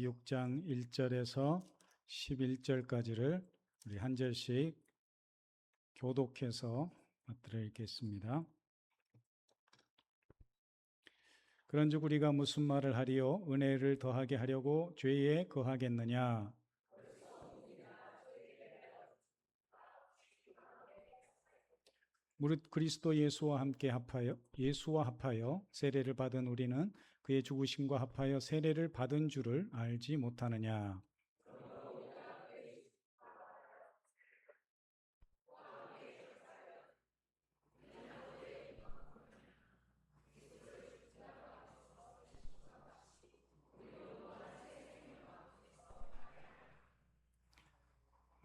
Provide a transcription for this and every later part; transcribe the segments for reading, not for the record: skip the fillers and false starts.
6장 1절에서 11절까지를 우리 한 절씩 교독해서 맞들어 읽겠습니다. 그런즉 우리가 무슨 말을 하리요? 은혜를 더하게 하려고 죄에 거하겠느냐? 무릇 그리스도 예수와 합하여 세례를 받은 우리는 그의 죽으심과 합하여 세례를 받은 줄을 알지 못하느냐?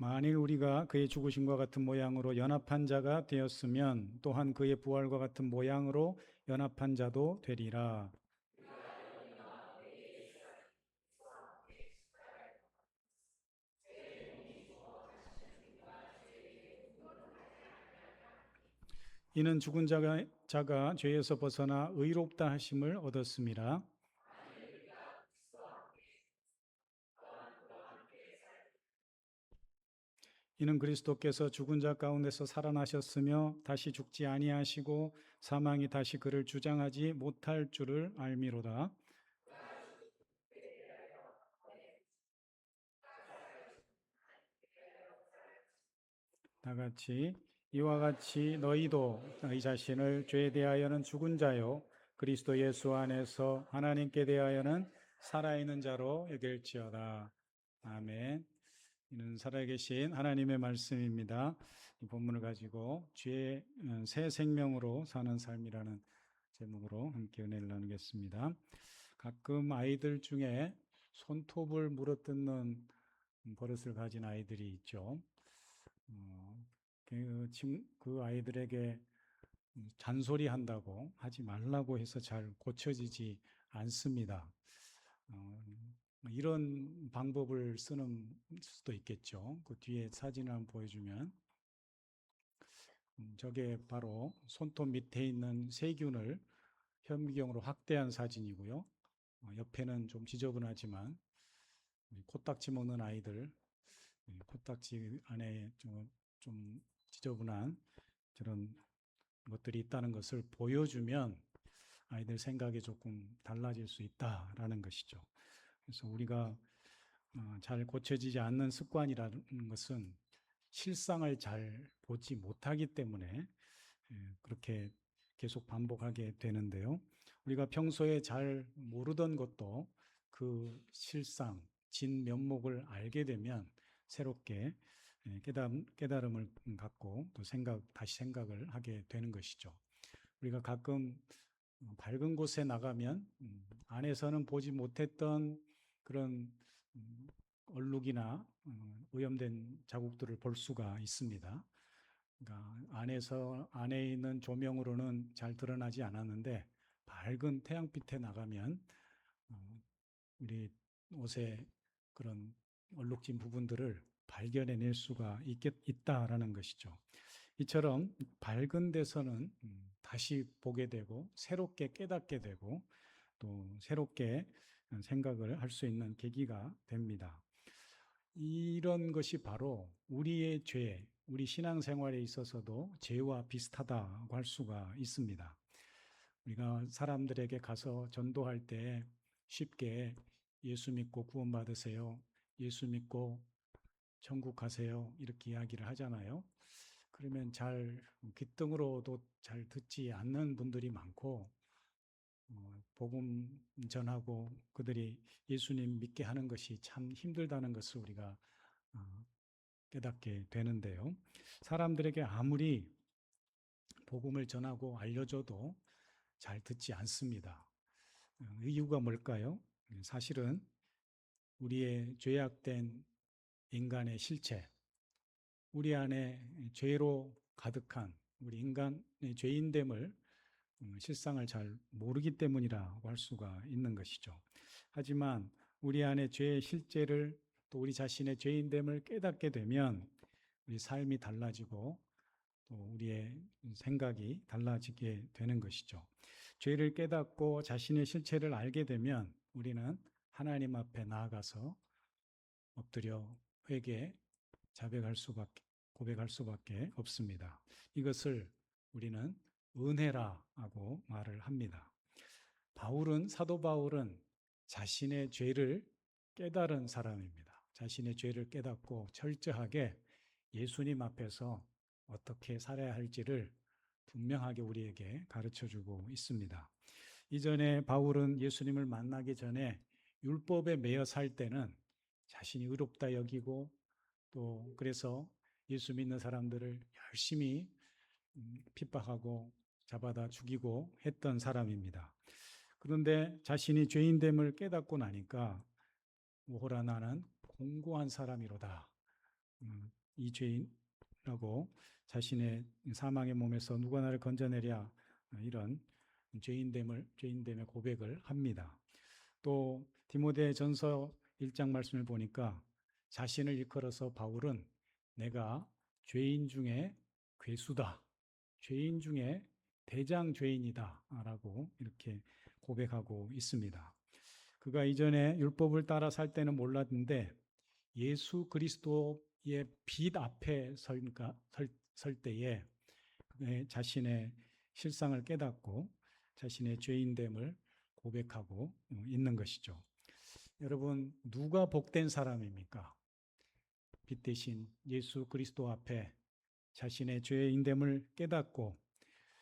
만일 우리가 그의 죽으심과 같은 모양으로 연합한 자가 되었으면 또한 그의 부활과 같은 모양으로 연합한 자도 되리라. 이는 죽은 자가 죄에서 벗어나 의롭다 하심을 얻었음이라. 이는 그리스도께서 죽은 자 가운데서 살아나셨으며 다시 죽지 아니하시고 사망이 다시 그를 주장하지 못할 줄을 알미로다. 다 같이 이와 같이 너희도 너희 자신을 죄에 대하여는 죽은 자요 그리스도 예수 안에서 하나님께 대하여는 살아있는 자로 여길지어다. 아멘. 이는 살아계신 하나님의 말씀입니다. 이 본문을 가지고 죄의 새 생명으로 사는 삶이라는 제목으로 함께 은혜를 나누겠습니다. 가끔 아이들 중에 손톱을 물어뜯는 버릇을 가진 아이들이 있죠. 그 아이들에게 잔소리한다고 하지 말라고 해서 잘 고쳐지지 않습니다. 이런 방법을 쓰는 수도 있겠죠. 그 뒤에 사진을 한번 보여주면 저게 바로 손톱 밑에 있는 세균을 현미경으로 확대한 사진이고요. 옆에는 좀 지저분하지만 코딱지 먹는 아이들 코딱지 안에 좀 지저분한 저런 것들이 있다는 것을 보여주면 아이들 생각이 조금 달라질 수 있다라는 것이죠. 그래서 우리가 잘 고쳐지지 않는 습관이라는 것은 실상을 잘 보지 못하기 때문에 그렇게 계속 반복하게 되는데요. 우리가 평소에 잘 모르던 것도 그 실상, 진면목을 알게 되면 새롭게 깨달음을 갖고 또 다시 생각을 하게 되는 것이죠. 우리가 가끔 밝은 곳에 나가면 안에서는 보지 못했던 그런 얼룩이나 오염된 자국들을 볼 수가 있습니다. 그러니까 안에 있는 조명으로는 잘 드러나지 않았는데 밝은 태양빛에 나가면 우리 옷에 그런 얼룩진 부분들을 발견해낼 수가 있다라는 것이죠. 이처럼 밝은 데서는 다시 보게 되고 새롭게 깨닫게 되고 또 새롭게 생각을 할 수 있는 계기가 됩니다. 이런 것이 바로 우리의 죄, 우리 신앙생활에 있어서도 죄와 비슷하다고 할 수가 있습니다. 우리가 사람들에게 가서 전도할 때 쉽게 예수 믿고 구원받으세요, 예수 믿고 천국 가세요 이렇게 이야기를 하잖아요. 그러면 귓등으로도 잘 듣지 않는 분들이 많고 복음 전하고 그들이 예수님 믿게 하는 것이 참 힘들다는 것을 우리가 깨닫게 되는데요. 사람들에게 아무리 복음을 전하고 알려줘도 잘 듣지 않습니다. 이유가 뭘까요? 사실은 우리의 죄악된 인간의 실체, 우리 안에 죄로 가득한 우리 인간의 죄인됨을 실상을 잘 모르기 때문이라고 할 수가 있는 것이죠. 하지만 우리 안에 죄의 실제를 또 우리 자신의 죄인됨을 깨닫게 되면 우리 삶이 달라지고 또 우리의 생각이 달라지게 되는 것이죠. 죄를 깨닫고 자신의 실체를 알게 되면 우리는 하나님 앞에 나아가서 엎드려 회개, 고백할 수밖에 없습니다. 이것을 우리는 은혜라고 말을 합니다. 사도 바울은 자신의 죄를 깨달은 사람입니다. 자신의 죄를 깨닫고 철저하게 예수님 앞에서 어떻게 살아야 할지를 분명하게 우리에게 가르쳐주고 있습니다. 이전에 바울은 예수님을 만나기 전에 율법에 매여 살 때는 자신이 의롭다 여기고 또 그래서 예수 믿는 사람들을 열심히 핍박하고 잡아다 죽이고 했던 사람입니다. 그런데 자신이 죄인됨을 깨닫고 나니까 오호라 나는 공고한 사람이로다. 이 죄인이라고 자신의 사망의 몸에서 누가 나를 건져내랴 이런 죄인됨의 고백을 합니다. 또 디모데전서 1장 말씀을 보니까 자신을 일컬어서 바울은 내가 죄인 중에 괴수다. 죄인 중에 대장 죄인이다 라고 이렇게 고백하고 있습니다. 그가 이전에 율법을 따라 살 때는 몰랐는데 예수 그리스도의 빛 앞에 설 때에 자신의 실상을 깨닫고 자신의 죄인됨을 고백하고 있는 것이죠. 여러분, 누가 복된 사람입니까? 빛 대신 예수 그리스도 앞에 자신의 죄인됨을 깨닫고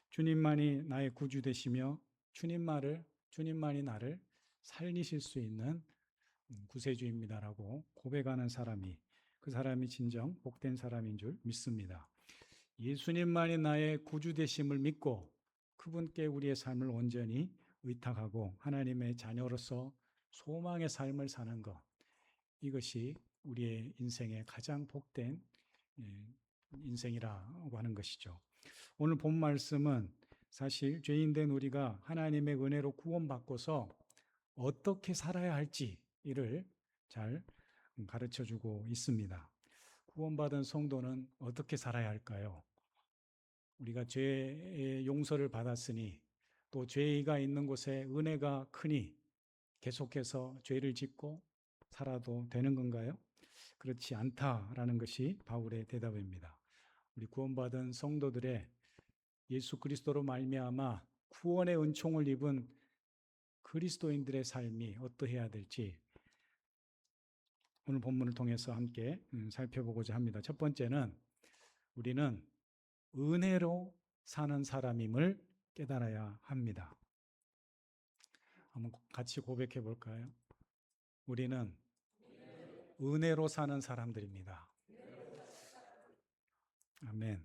주님만이 나의 구주 되시며 주님만이 나를 살리실 수 있는 구세주입니다라고 고백하는 그 사람이 진정 복된 사람인 줄 믿습니다. 예수님만이 나의 구주 되심을 믿고 그분께 우리의 삶을 온전히 의탁하고 하나님의 자녀로서 소망의 삶을 사는 것, 이것이 우리의 인생의 가장 복된 인생이라고 하는 것이죠. 오늘 본 말씀은 사실 죄인된 우리가 하나님의 은혜로 구원받고서 어떻게 살아야 할지를 잘 가르쳐주고 있습니다. 구원받은 성도는 어떻게 살아야 할까요? 우리가 죄의 용서를 받았으니 또 죄가 있는 곳에 은혜가 크니 계속해서 죄를 짓고 살아도 되는 건가요? 그렇지 않다라는 것이 바울의 대답입니다. 우리 구원받은 성도들의 예수 그리스도로 말미암아 구원의 은총을 입은 그리스도인들의 삶이 어떠해야 될지 오늘 본문을 통해서 함께 살펴보고자 합니다. 첫 번째는 우리는 은혜로 사는 사람임을 깨달아야 합니다. 한번 같이 고백해 볼까요? 우리는 은혜로 사는 사람들입니다. 아멘.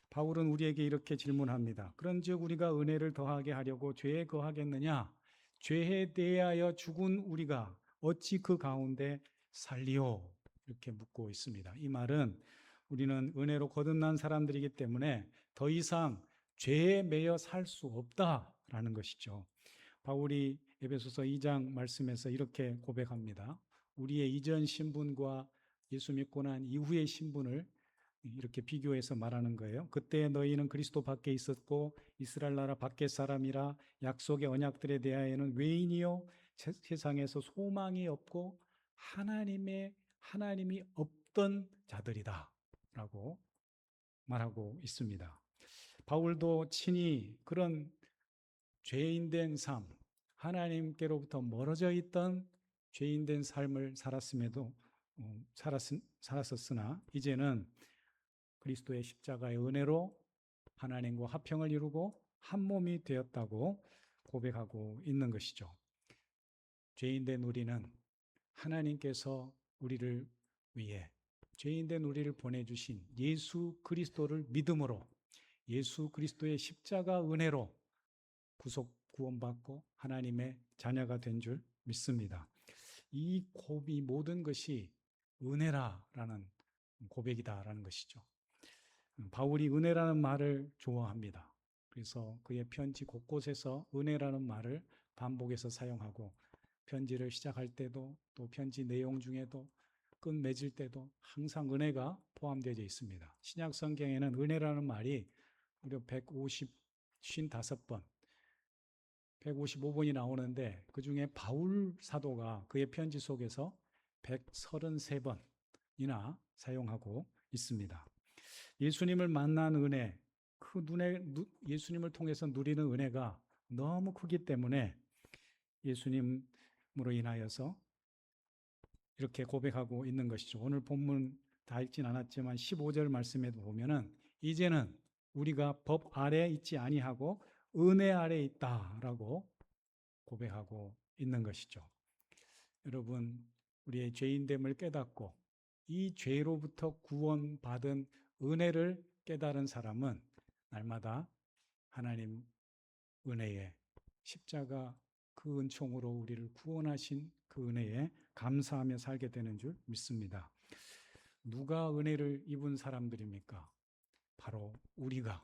바울은 우리에게 이렇게 질문합니다. 그런즉 우리가 은혜를 더하게 하려고 죄에 거하겠느냐? 죄에 대하여 죽은 우리가 어찌 그 가운데 살리오? 이렇게 묻고 있습니다. 이 말은 우리는 은혜로 거듭난 사람들이기 때문에 더 이상 죄에 매여 살 수 없다라는 것이죠. 바울이 에베소서 2장 말씀에서 이렇게 고백합니다. 우리의 이전 신분과 예수 믿고 난 이후의 신분을 이렇게 비교해서 말하는 거예요. 그때 너희는 그리스도 밖에 있었고 이스라엘 나라 밖의 사람이라 약속의 언약들에 대하여는 외인이요 세상에서 소망이 없고 하나님이 없던 자들이다 라고 말하고 있습니다. 바울도 친히 그런 죄인된 삶, 하나님께로부터 멀어져 있던 죄인된 삶을 살았었으나 이제는 그리스도의 십자가의 은혜로 하나님과 화평을 이루고 한 몸이 되었다고 고백하고 있는 것이죠. 죄인된 우리는 하나님께서 우리를 위해 죄인된 우리를 보내주신 예수 그리스도를 믿음으로 예수 그리스도의 십자가 은혜로 구원받고 하나님의 자녀가 된 줄 믿습니다. 이 모든 것이 은혜라는 고백이다라는 것이죠. 바울이 은혜라는 말을 좋아합니다. 그래서 그의 편지 곳곳에서 은혜라는 말을 반복해서 사용하고 편지를 시작할 때도 또 편지 내용 중에도 끝 맺을 때도 항상 은혜가 포함되어 있습니다. 신약 성경에는 은혜라는 말이 무려 155번 155번이 나오는데 그중에 바울 사도가 그의 편지 속에서 133번이나 사용하고 있습니다. 예수님을 만난 은혜, 예수님을 통해서 누리는 은혜가 너무 크기 때문에 예수님으로 인하여서 이렇게 고백하고 있는 것이죠. 오늘 본문 다 읽진 않았지만 15절 말씀에 보면은 이제는 우리가 법 아래 있지 아니하고 은혜 아래 있다라고 고백하고 있는 것이죠. 여러분, 우리의 죄인됨을 깨닫고 이 죄로부터 구원받은 은혜를 깨달은 사람은 날마다 하나님 은혜에 십자가 그 은총으로 우리를 구원하신 그 은혜에 감사하며 살게 되는 줄 믿습니다. 누가 은혜를 입은 사람들입니까? 바로 우리가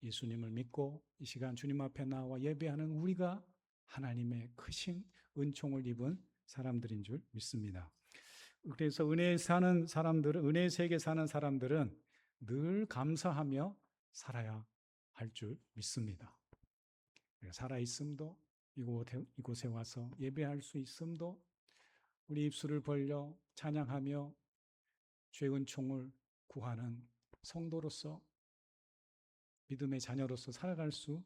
예수님을 믿고 이 시간 주님 앞에 나와 예배하는 우리가 하나님의 크신 은총을 입은 사람들인 줄 믿습니다. 그래서 은혜 세계 사는 사람들은 늘 감사하며 살아야 할 줄 믿습니다. 살아있음도 이곳에 와서 예배할 수 있음도 우리 입술을 벌려 찬양하며 죄 은총을 구하는 성도로서 믿음의 자녀로서 살아갈 수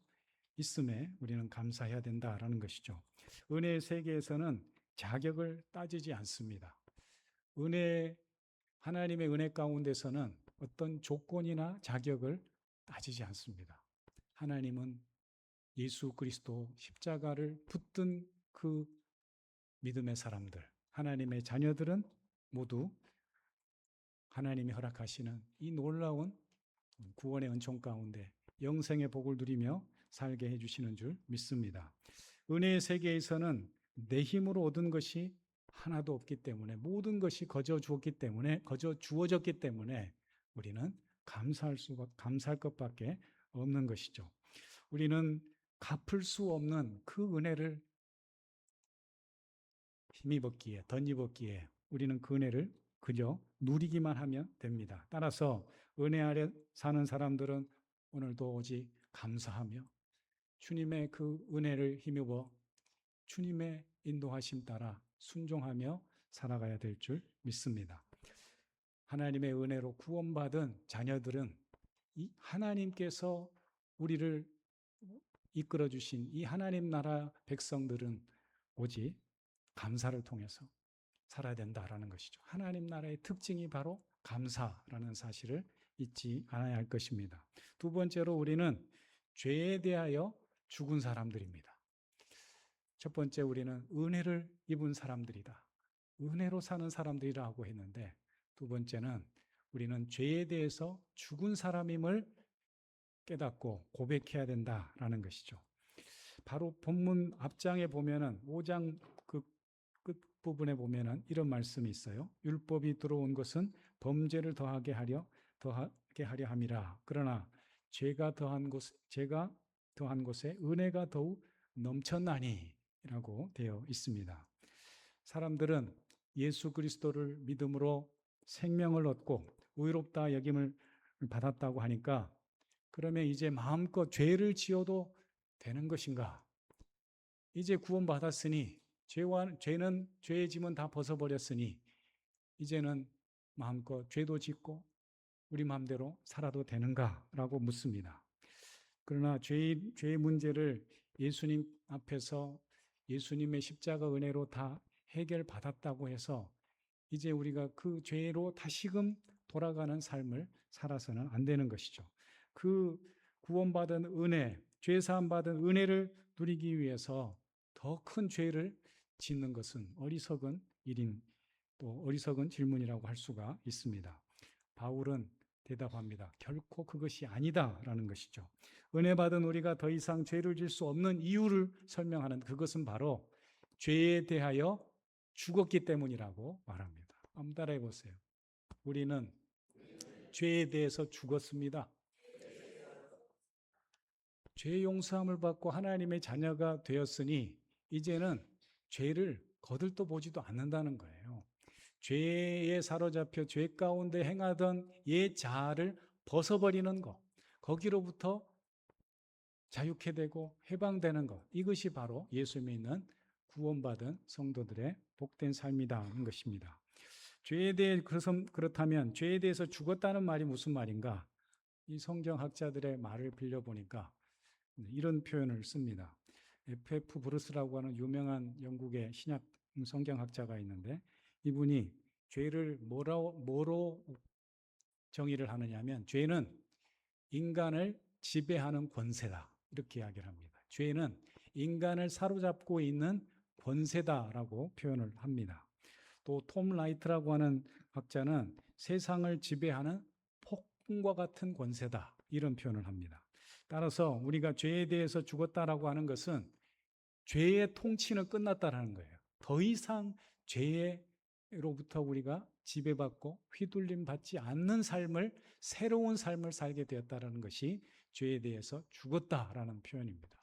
있음에 우리는 감사해야 된다라는 것이죠. 은혜의 세계에서는 자격을 따지지 않습니다. 하나님의 은혜 가운데서는 어떤 조건이나 자격을 따지지 않습니다. 하나님은 예수 그리스도 십자가를 붙든 그 믿음의 사람들, 하나님의 자녀들은 모두 하나님이 허락하시는 이 놀라운 구원의 은총 가운데 영생의 복을 누리며 살게 해주시는 줄 믿습니다. 은혜의 세계에서는 내 힘으로 얻은 것이 하나도 없기 때문에 모든 것이 거저 주어졌기 때문에 우리는 감사할 것밖에 없는 것이죠. 우리는 갚을 수 없는 그 은혜를 힘입었기에 덧입었기에 우리는 그 은혜를 그저 누리기만 하면 됩니다. 따라서 은혜 아래 사는 사람들은 오늘도 오직 감사하며 주님의 그 은혜를 힘입어 주님의 인도하심 따라 순종하며 살아가야 될 줄 믿습니다. 하나님의 은혜로 구원받은 자녀들은 이 하나님께서 우리를 이끌어 주신 이 하나님 나라 백성들은 오직 감사를 통해서 살아야 된다라는 것이죠. 하나님 나라의 특징이 바로 감사라는 사실을 잊지 않아야 할 것입니다. 두 번째로 우리는 죄에 대하여 죽은 사람들입니다. 첫 번째 우리는 은혜를 입은 사람들이다. 은혜로 사는 사람들이라고 했는데 두 번째는 우리는 죄에 대해서 죽은 사람임을 깨닫고 고백해야 된다라는 것이죠. 바로 본문 앞장에 보면은 5장 그 끝부분에 보면은 이런 말씀이 있어요. 율법이 들어온 것은 범죄를 더하게 하려 함이라. 그러나 죄가 더한 곳에 은혜가 더욱 넘쳤나니라고 되어 있습니다. 사람들은 예수 그리스도를 믿음으로 생명을 얻고 의롭다 여김을 받았다고 하니까 그러면 이제 마음껏 죄를 지어도 되는 것인가? 이제 구원받았으니 죄의 짐은 다 벗어버렸으니 이제는 마음껏 죄도 짓고 우리 마음대로 살아도 되는가라고 묻습니다. 그러나 죄의 문제를 예수님 앞에서 예수님의 십자가 은혜로 다 해결받았다고 해서 이제 우리가 그 죄로 다시금 돌아가는 삶을 살아서는 안 되는 것이죠. 그 구원받은 은혜, 죄사함 받은 은혜를 누리기 위해서 더 큰 죄를 짓는 것은 어리석은 일인 또 어리석은 질문이라고 할 수가 있습니다. 바울은 대답합니다. 결코 그것이 아니다라는 것이죠. 은혜 받은 우리가 더 이상 죄를 질 수 없는 이유를 설명하는 그것은 바로 죄에 대하여 죽었기 때문이라고 말합니다. 한번 따라해 보세요. 우리는 죄에 대해서 죽었습니다. 죄 용서함을 받고 하나님의 자녀가 되었으니 이제는 죄를 거들떠 보지도 않는다는 거예요. 죄에 사로잡혀 죄 가운데 행하던 옛 자아를 벗어버리는 것, 거기로부터 자유케 되고 해방되는 것, 이것이 바로 예수 믿는 구원받은 성도들의 복된 삶이다는 것입니다. 죄에 대해 그렇다면 죄에 대해서 죽었다는 말이 무슨 말인가? 이 성경학자들의 말을 빌려보니까 이런 표현을 씁니다. F.F. 브루스라고 하는 유명한 영국의 신약 성경학자가 있는데, 이분이 죄를 뭐로 정의를 하느냐 하면, 죄는 인간을 지배하는 권세다, 이렇게 이야기를 합니다. 죄는 인간을 사로잡고 있는 권세다라고 표현을 합니다. 또 톰 라이트라고 하는 학자는 세상을 지배하는 폭풍과 같은 권세다, 이런 표현을 합니다. 따라서 우리가 죄에 대해서 죽었다라고 하는 것은 죄의 통치는 끝났다라는 거예요. 더 이상 죄로부터 우리가 지배받고 휘둘림 받지 않는 삶을, 새로운 삶을 살게 되었다라는 것이 죄에 대해서 죽었다라는 표현입니다.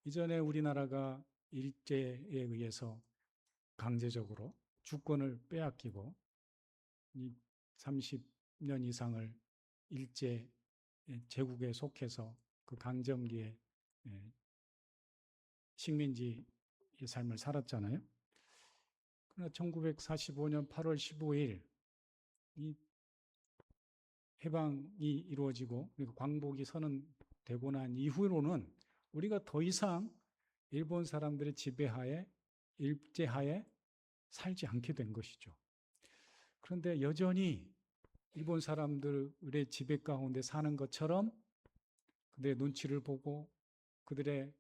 이전에 우리나라가 일제에 의해서 강제적으로 주권을 빼앗기고 30년 이상을 일제 제국에 속해서 그 강점기에 식민지의 삶을 살았잖아요. 그러나 1945년 8월 15일 이 해방이 이루어지고 광복이 선언되고 난 이후로는 우리가 더 이상 일본 사람들의 지배하에, 일제하에 살지 않게 된 것이죠. 그런데 여전히 일본 사람들의 지배 가운데 사는 것처럼 그들의 눈치를 보고 그들의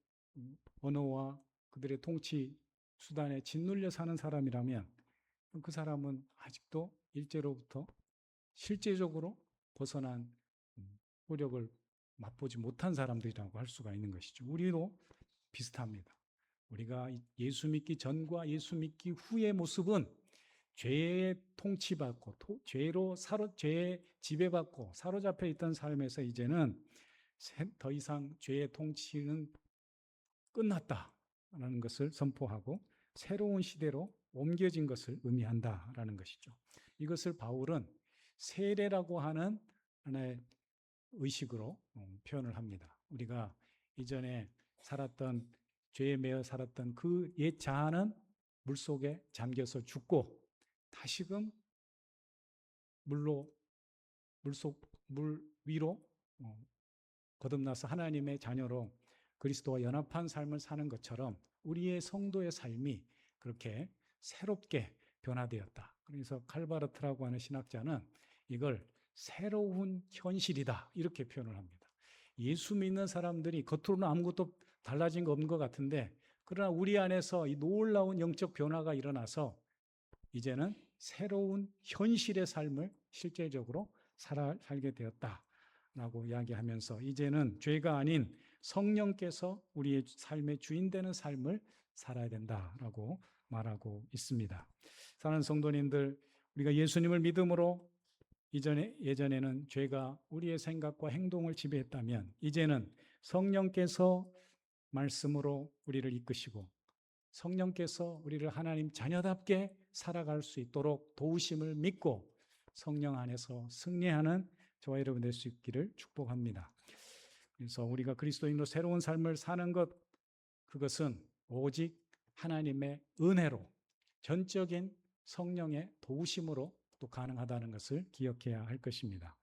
언어와 그들의 통치 수단에 짓눌려 사는 사람이라면 그 사람은 아직도 일제로부터 실제적으로 벗어난 효력을 맛보지 못한 사람들이라고 할 수가 있는 것이죠. 우리도 비슷합니다. 우리가 예수 믿기 전과 예수 믿기 후의 모습은 죄에 통치받고 죄에 지배받고 사로잡혀 있던 삶에서 이제는 더 이상 죄의 통치는 끝났다라는 것을 선포하고 새로운 시대로 옮겨진 것을 의미한다라는 것이죠. 이것을 바울은 세례라고 하는 하나의 의식으로 표현을 합니다. 우리가 이전에 살았던, 죄에 매여 살았던 그 옛 자아는 물속에 잠겨서 죽고 다시금 물 위로 거듭나서 하나님의 자녀로 그리스도와 연합한 삶을 사는 것처럼 우리의 성도의 삶이 그렇게 새롭게 변화되었다. 그래서 칼바르트라고 하는 신학자는 이걸 새로운 현실이다, 이렇게 표현을 합니다. 예수 믿는 사람들이 겉으로는 아무것도 달라진 거 없는 것 같은데, 그러나 우리 안에서 이 놀라운 영적 변화가 일어나서 이제는 새로운 현실의 삶을 실제적으로 살게 되었다라고 이야기하면서 이제는 죄가 아닌 성령께서 우리의 삶의 주인 되는 삶을 살아야 된다라고 말하고 있습니다. 사랑하는 성도님들, 우리가 예수님을 믿음으로 예전에는 죄가 우리의 생각과 행동을 지배했다면 이제는 성령께서 말씀으로 우리를 이끄시고 성령께서 우리를 하나님 자녀답게 살아갈 수 있도록 도우심을 믿고 성령 안에서 승리하는 저와 여러분 될 수 있기를 축복합니다. 그래서 우리가 그리스도인으로 새로운 삶을 사는 것, 그것은 오직 하나님의 은혜로, 전적인 성령의 도우심으로 또 가능하다는 것을 기억해야 할 것입니다.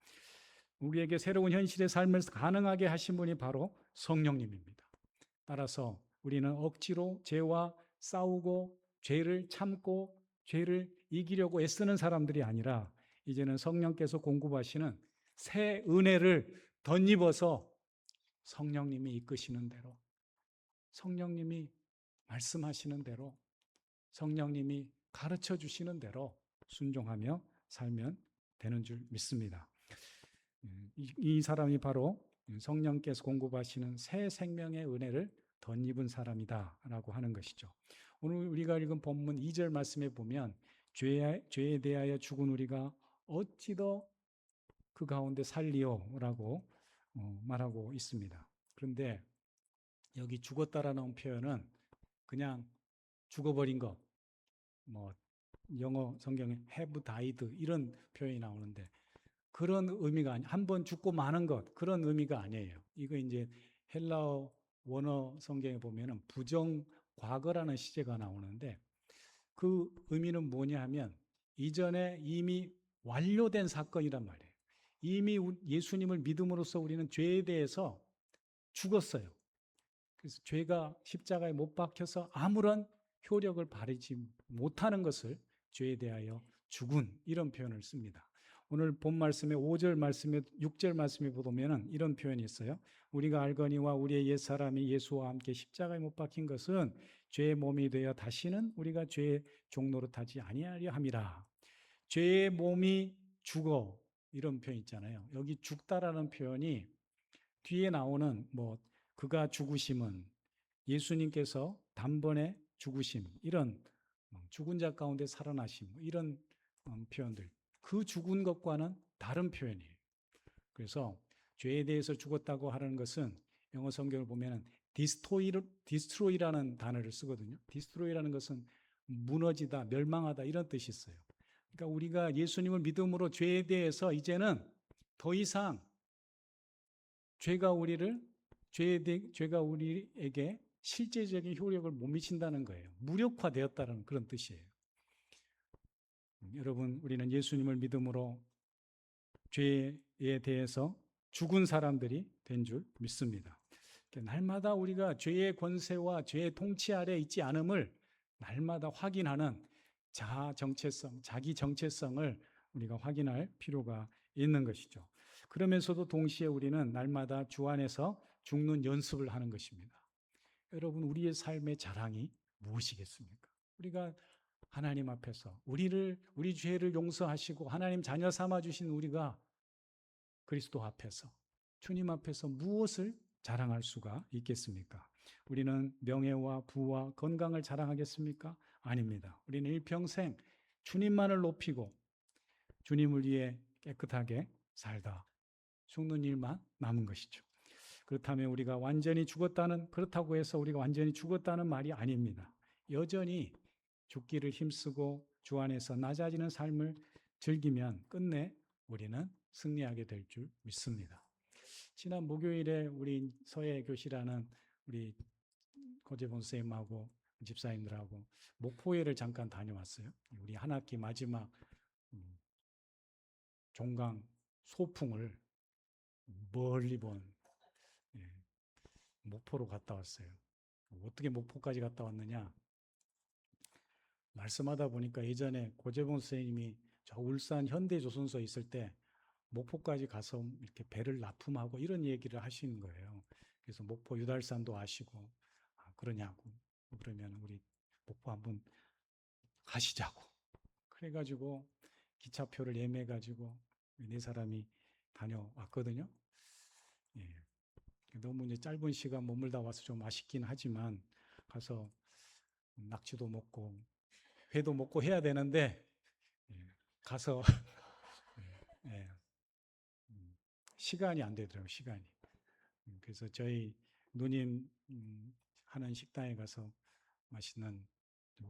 우리에게 새로운 현실의 삶을 가능하게 하신 분이 바로 성령님입니다. 따라서 우리는 억지로 죄와 싸우고 죄를 참고 죄를 이기려고 애쓰는 사람들이 아니라 이제는 성령께서 공급하시는 새 은혜를 덧입어서 성령님이 이끄시는 대로, 성령님이 말씀하시는 대로, 성령님이 가르쳐 주시는 대로 순종하며 살면 되는 줄 믿습니다. 이 사람이 바로 성령께서 공급하시는 새 생명의 은혜를 덧입은 사람이다라고 하는 것이죠. 오늘 우리가 읽은 본문 2절 말씀에 보면 죄에 대하여 죽은 우리가 어찌 더 그 가운데 살리오라고 말하고 있습니다. 그런데 여기 죽었다라는 표현은 그냥 죽어버린 것, 영어 성경에 have died 이런 표현이 나오는데 그런 의미가 아니, 한 번 죽고 마는 것, 그런 의미가 아니에요. 이거 이제 헬라어 원어 성경에 보면은 부정 과거라는 시제가 나오는데 그 의미는 뭐냐 하면 이전에 이미 완료된 사건이란 말이에요. 이미 예수님을 믿음으로써 우리는 죄에 대해서 죽었어요. 그래서 죄가 십자가에 못 박혀서 아무런 효력을 발휘지 못하는 것을 죄에 대하여 죽은 이런 표현을 씁니다. 오늘 본 말씀에 5절 말씀에 6절 말씀에 보면은 이런 표현이 있어요. 우리가 알거니와 우리의 옛사람이 예수와 함께 십자가에 못 박힌 것은 죄의 몸이 되어 다시는 우리가 죄의 종노릇 하지 아니하려 함이라. 죄의 몸이 죽어 이런 표현 있잖아요. 여기 죽다라는 표현이 뒤에 나오는 뭐 그가 죽으심은 예수님께서 단번에 죽으심 이런 죽은 자 가운데 살아나심 이런 표현들 그 죽은 것과는 다른 표현이에요. 그래서 죄에 대해서 죽었다고 하는 것은 영어 성경을 보면 디스트로이라는 단어를 쓰거든요. 디스트로이라는 것은 무너지다, 멸망하다 이런 뜻이 있어요. 그러니까 우리가 예수님을 믿음으로 죄에 대해서 이제는 더 이상 죄가 우리에게 실제적인 효력을 못 미친다는 거예요. 무력화되었다는 그런 뜻이에요. 여러분, 우리는 예수님을 믿음으로 죄에 대해서 죽은 사람들이 된 줄 믿습니다. 날마다 우리가 죄의 권세와 죄의 통치 아래 있지 않음을 날마다 확인하는 자기 정체성을 우리가 확인할 필요가 있는 것이죠. 그러면서도 동시에 우리는 날마다 주 안에서 죽는 연습을 하는 것입니다. 여러분, 우리의 삶의 자랑이 무엇이겠습니까? 우리가 하나님 앞에서 우리 죄를 용서하시고 하나님 자녀 삼아 주신 우리가 그리스도 앞에서 주님 앞에서 무엇을 자랑할 수가 있겠습니까? 우리는 명예와 부와 건강을 자랑하겠습니까? 아닙니다. 우리는 일평생 주님만을 높이고 주님을 위해 깨끗하게 살다 죽는 일만 남은 것이죠. 그렇다면 우리가 그렇다고 해서 우리가 완전히 죽었다는 말이 아닙니다. 여전히 죽기를 힘쓰고 주 안에서 낮아지는 삶을 즐기면 끝내 우리는 승리하게 될 줄 믿습니다. 지난 목요일에 우리 서예교실하는 우리 고재본 선생님하고 집사님들하고 목포회를 잠깐 다녀왔어요. 우리 한 학기 마지막 종강 소풍을 멀리 본 목포로 갔다 왔어요. 어떻게 목포까지 갔다 왔느냐? 말씀하다 보니까 예전에 고재본 선생님이 저 울산 현대조선소에 있을 때 목포까지 가서 이렇게 배를 납품하고 이런 얘기를 하시는 거예요. 그래서 목포 유달산도 아시고 그러냐고 그러면 우리 목포 한번 가시자고 그래가지고 기차표를 예매해가지고 네 사람이 다녀왔거든요. 예. 너무 이제 짧은 시간 머물다 와서 좀 아쉽긴 하지만 가서 낙지도 먹고 회도 먹고 해야 되는데 가서 예, 시간이 안 되더라고요. 시간이. 그래서 저희 누님 하는 식당에 가서 맛있는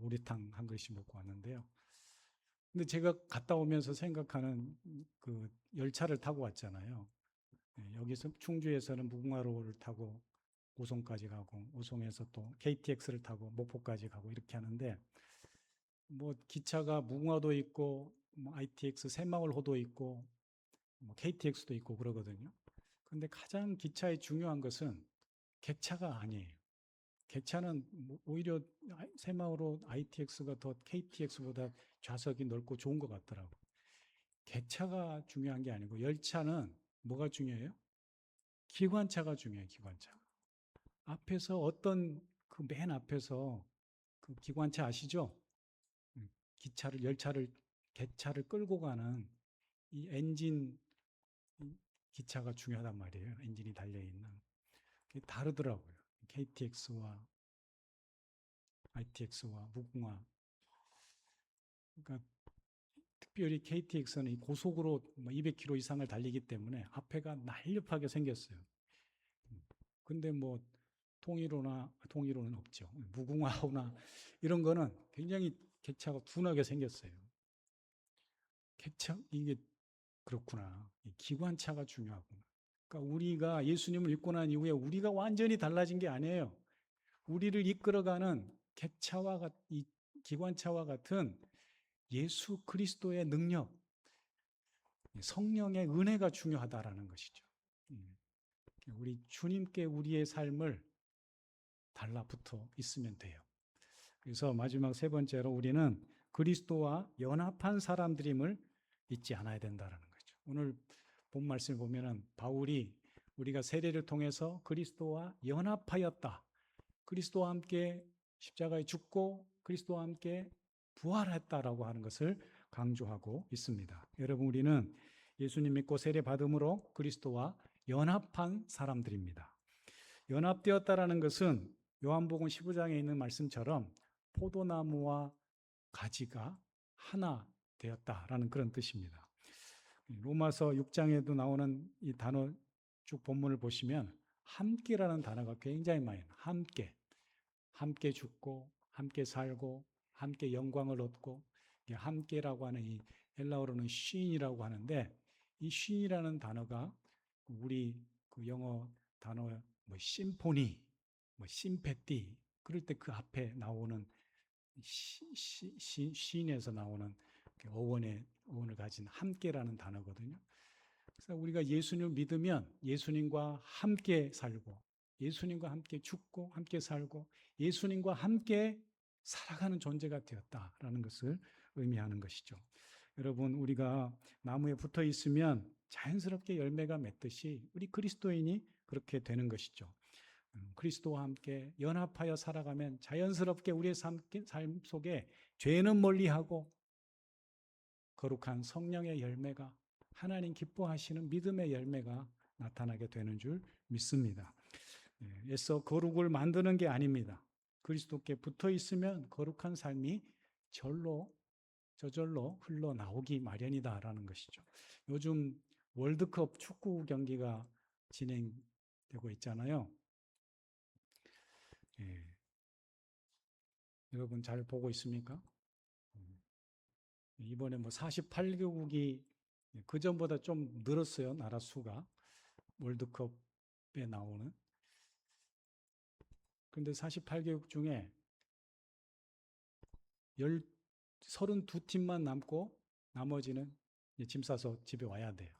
오리탕 한 그릇씩 먹고 왔는데요. 근데 제가 갔다 오면서 생각하는 그 열차를 타고 왔잖아요. 여기서 충주에서는 무궁화로를 타고 오송까지 가고 오송에서 또 KTX를 타고 목포까지 가고 이렇게 하는데 뭐 기차가 무궁화도 있고 뭐 ITX 새마을호도 있고 뭐 KTX도 있고 그러거든요. 근데 가장 기차의 중요한 것은 객차가 아니에요. 객차는 오히려 새마을호 ITX가 더 KTX보다 좌석이 넓고 좋은 것 같더라고요. 객차가 중요한 게 아니고 열차는 뭐가 중요해요? 기관차가 중요해요. 기관차. 앞에서 어떤 그 맨 앞에서 그 기관차 아시죠? 열차를 객차를 끌고 가는 이 엔진 기차가 중요하단 말이에요. 엔진이 달려 있는. 그게 다르더라고요. KTX와 ITX와 무궁화. 그러니까 특별히 KTX는 이 고속으로 200km 이상을 달리기 때문에 앞에가 날렵하게 생겼어요. 근데 뭐 통일호는 없죠. 무궁화호나 이런 거는 굉장히 객차가 둔하게 생겼어요. 객차 이게 그렇구나. 기관차가 중요하구나. 그러니까 우리가 예수님을 믿고 난 이후에 우리가 완전히 달라진 게 아니에요. 우리를 이끌어가는 객차와 이 기관차와 같은 예수 그리스도의 능력, 성령의 은혜가 중요하다라는 것이죠. 우리 주님께 우리의 삶을 달라붙어 있으면 돼요. 그래서 마지막 세 번째로 우리는 그리스도와 연합한 사람들임을 잊지 않아야 된다는 거죠. 오늘 본 말씀을 보면은 바울이 우리가 세례를 통해서 그리스도와 연합하였다. 그리스도와 함께 십자가에 죽고 그리스도와 함께 부활했다라고 하는 것을 강조하고 있습니다. 여러분, 우리는 예수님 믿고 세례 받음으로 그리스도와 연합한 사람들입니다. 연합되었다라는 것은 요한복음 15장에 있는 말씀처럼 포도나무와 가지가 하나 되었다라는 그런 뜻입니다. 로마서 6장에도 나오는 이 단어 쭉 본문을 보시면 함께라는 단어가 굉장히 많이 나와요. 함께 죽고 함께 살고 함께 영광을 얻고, 함께라고 하는 이 헬라어로는 쉰이라고 하는데, 이 쉰이라는 단어가 우리 그 영어 단어 뭐 심포니, 뭐 심패티, 그럴 때 그 앞에 나오는 쉰에서 나오는 어원을 가진 함께라는 단어거든요. 그래서 우리가 예수님을 믿으면 예수님과 함께 살고, 예수님과 함께 죽고 함께 살고 예수님과 함께 살아가는 존재가 되었다라는 것을 의미하는 것이죠. 여러분, 우리가 나무에 붙어 있으면 자연스럽게 열매가 맺듯이 우리 그리스도인이 그렇게 되는 것이죠. 그리스도와 함께 연합하여 살아가면 자연스럽게 우리의 삶 속에 죄는 멀리하고 거룩한 성령의 열매가, 하나님 기뻐하시는 믿음의 열매가 나타나게 되는 줄 믿습니다. 애써 거룩을 만드는 게 아닙니다. 그리스도께 붙어 있으면 거룩한 삶이 저절로 흘러나오기 마련이다라는 것이죠. 요즘 월드컵 축구 경기가 진행되고 있잖아요. 여러분 잘 보고 있습니까? 이번에 뭐 48개국이 그전보다 좀 늘었어요. 나라 수가. 월드컵에 나오는. 그런데 48개국 중에 32팀만 남고 나머지는 짐 싸서 집에 와야 돼요.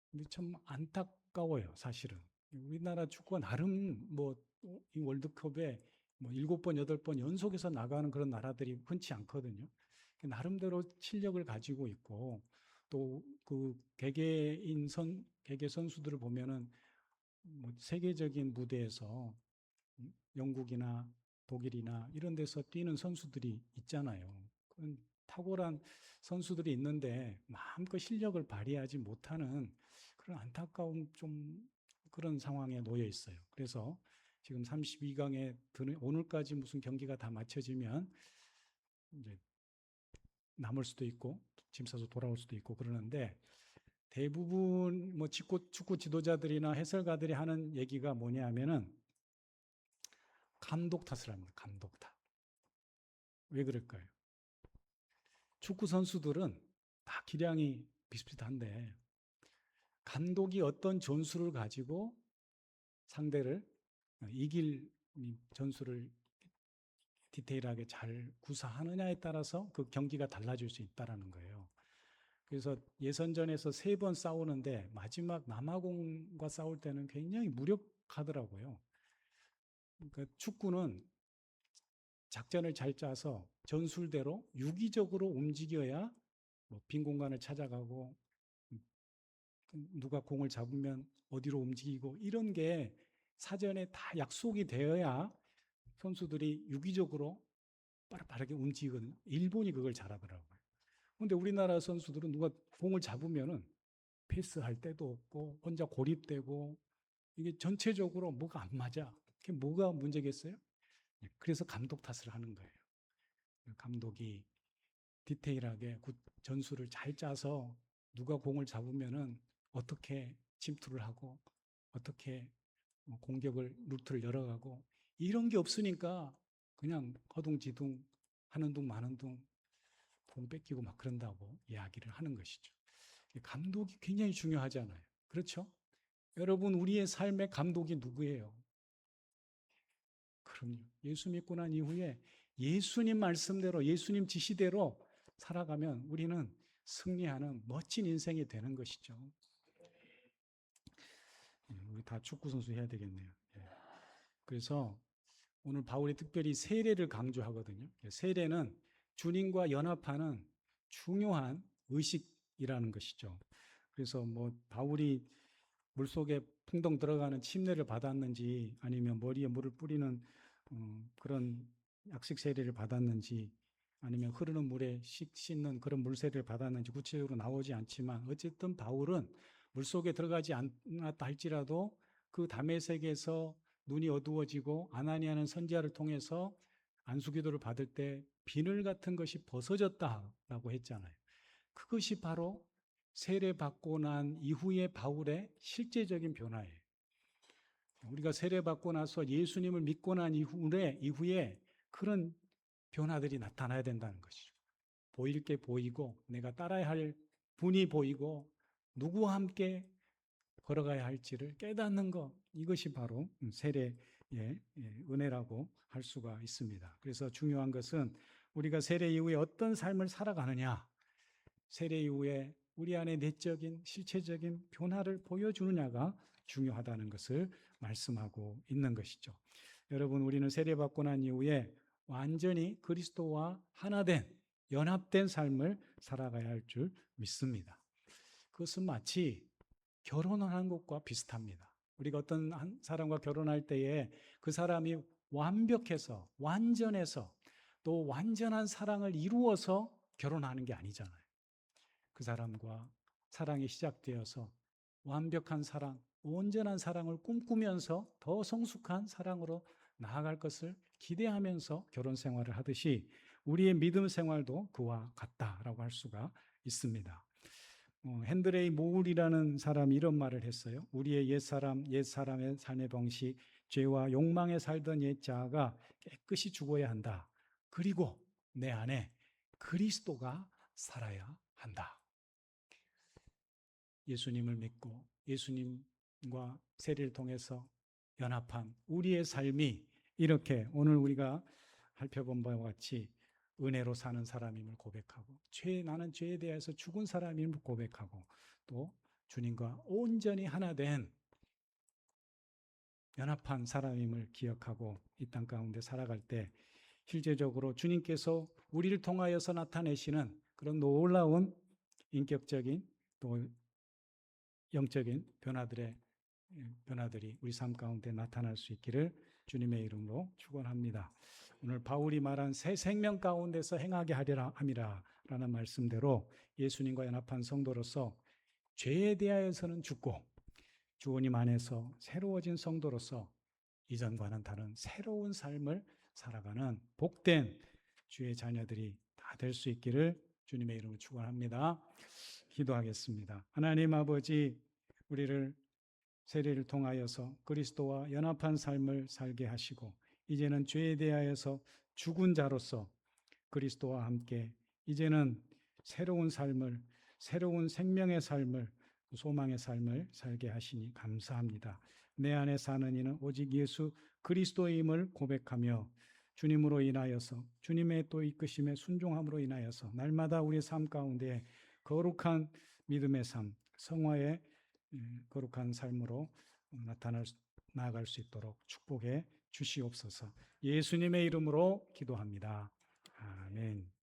근데 참 안타까워요, 사실은. 우리나라 축구가 나름 이 월드컵에 7번, 8번 연속해서 나가는 그런 나라들이 흔치 않거든요. 나름대로 실력을 가지고 있고, 또 그 개개 선수들을 보면은 세계적인 무대에서 영국이나 독일이나 이런 데서 뛰는 선수들이 있잖아요. 그런 탁월한 선수들이 있는데 마음껏 실력을 발휘하지 못하는 그런 안타까운 좀 그런 상황에 놓여 있어요. 그래서 지금 32강에 오늘까지 무슨 경기가 다 마쳐지면 이제 남을 수도 있고 짐 싸서 돌아올 수도 있고 그러는데, 대부분 축구 지도자들이나 해설가들이 하는 얘기가 뭐냐면은 감독 탓을 합니다. 감독 탓. 왜 그럴까요? 축구 선수들은 다 기량이 비슷비슷한데 감독이 어떤 전술을 가지고 상대를 이길 전술을 디테일하게 잘 구사하느냐에 따라서 그 경기가 달라질 수 있다는 거예요. 그래서 예선전에서 3번 싸우는데 마지막 남아공과 싸울 때는 굉장히 무력하더라고요. 그러니까 축구는 작전을 잘 짜서 전술대로 유기적으로 움직여야 빈 공간을 찾아가고 누가 공을 잡으면 어디로 움직이고 이런 게 사전에 다 약속이 되어야 선수들이 유기적으로 빠르게 움직이거든요. 일본이 그걸 잘하더라고요. 그런데 우리나라 선수들은 누가 공을 잡으면은 패스할 때도 없고 혼자 고립되고 이게 전체적으로 뭐가 안 맞아. 그게 뭐가 문제겠어요? 그래서 감독 탓을 하는 거예요. 감독이 디테일하게 전술을 잘 짜서 누가 공을 잡으면은 어떻게 침투를 하고 어떻게 공격을 루트를 열어가고 이런 게 없으니까 그냥 허둥지둥 하는 둥 마는 둥 공 뺏기고 막 그런다고 이야기를 하는 것이죠. 감독이 굉장히 중요하잖아요. 그렇죠? 여러분, 우리의 삶의 감독이 누구예요? 그럼요. 예수 믿고 난 이후에 예수님 말씀대로, 예수님 지시대로 살아가면 우리는 승리하는 멋진 인생이 되는 것이죠. 우리 다 축구 선수 해야 되겠네요. 예. 그래서 오늘 바울이 특별히 세례를 강조하거든요. 세례는 주님과 연합하는 중요한 의식이라는 것이죠. 그래서 뭐 바울이 물속에 풍덩 들어가는 침례를 받았는지 아니면 머리에 물을 뿌리는 그런 약식 세례를 받았는지 아니면 흐르는 물에 씻는 그런 물세례를 받았는지 구체적으로 나오지 않지만 어쨌든 바울은 물속에 들어가지 않았다 할지라도 그 다메섹에서 눈이 어두워지고 아나니아는 선지자를 통해서 안수기도를 받을 때 비늘 같은 것이 벗어졌다라고 했잖아요. 그것이 바로 세례받고 난 이후의 바울의 실제적인 변화예요. 우리가 세례받고 나서 예수님을 믿고 난 이후에 그런 변화들이 나타나야 된다는 것이죠. 보일 게 보이고 내가 따라야 할 분이 보이고 누구와 함께 걸어가야 할지를 깨닫는 것, 이것이 바로 세례의 은혜라고 할 수가 있습니다. 그래서 중요한 것은 우리가 세례 이후에 어떤 삶을 살아가느냐, 세례 이후에 우리 안에 내적인 실체적인 변화를 보여주느냐가 중요하다는 것을 말씀하고 있는 것이죠. 여러분, 우리는 세례받고 난 이후에 완전히 그리스도와 하나된 연합된 삶을 살아가야 할 줄 믿습니다. 그것은 마치 결혼하는 것과 비슷합니다. 우리가 어떤 한 사람과 결혼할 때에 그 사람이 완벽해서 완전해서 또 완전한 사랑을 이루어서 결혼하는 게 아니잖아요. 그 사람과 사랑이 시작되어서 완벽한 사랑, 온전한 사랑을 꿈꾸면서 더 성숙한 사랑으로 나아갈 것을 기대하면서 결혼 생활을 하듯이 우리의 믿음 생활도 그와 같다라고 할 수가 있습니다. 핸드레이 모울이라는 사람이 이런 말을 했어요. 우리의 옛사람의 삶의 방식, 죄와 욕망에 살던 옛자가 깨끗이 죽어야 한다. 그리고 내 안에 그리스도가 살아야 한다. 예수님을 믿고 예수님과 세례를 통해서 연합한 우리의 삶이 이렇게 오늘 우리가 살펴본 바와 같이 은혜로 사는 사람임을 고백하고 나는 죄에 대해서 죽은 사람임을 고백하고 또 주님과 온전히 하나 된 연합한 사람임을 기억하고 이 땅 가운데 살아갈 때 실제적으로 주님께서 우리를 통하여서 나타내시는 그런 놀라운 인격적인 또 영적인 변화들이 우리 삶 가운데 나타날 수 있기를 주님의 이름으로 축원합니다. 오늘 바울이 말한 새 생명 가운데서 행하게 하리라 함이라라는 말씀대로 예수님과 연합한 성도로서 죄에 대하여서는 죽고 주님 안에서 새로워진 성도로서 이전과는 다른 새로운 삶을 살아가는 복된 주의 자녀들이 다 될 수 있기를 주님의 이름으로 축원합니다. 기도하겠습니다. 하나님 아버지, 우리를 세례를 통하여서 그리스도와 연합한 삶을 살게 하시고 이제는 죄에 대하여서 죽은 자로서 그리스도와 함께 이제는 새로운 삶을, 새로운 생명의 삶을, 소망의 삶을 살게 하시니 감사합니다. 내 안에 사는 이는 오직 예수 그리스도임을 고백하며 주님으로 인하여서 주님의 또 이끄심에 순종함으로 인하여서 날마다 우리 삶 가운데 거룩한 믿음의 삶, 성화의 거룩한 삶으로 나아갈 수 있도록 축복해 주시옵소서. 예수님의 이름으로 기도합니다. 아멘.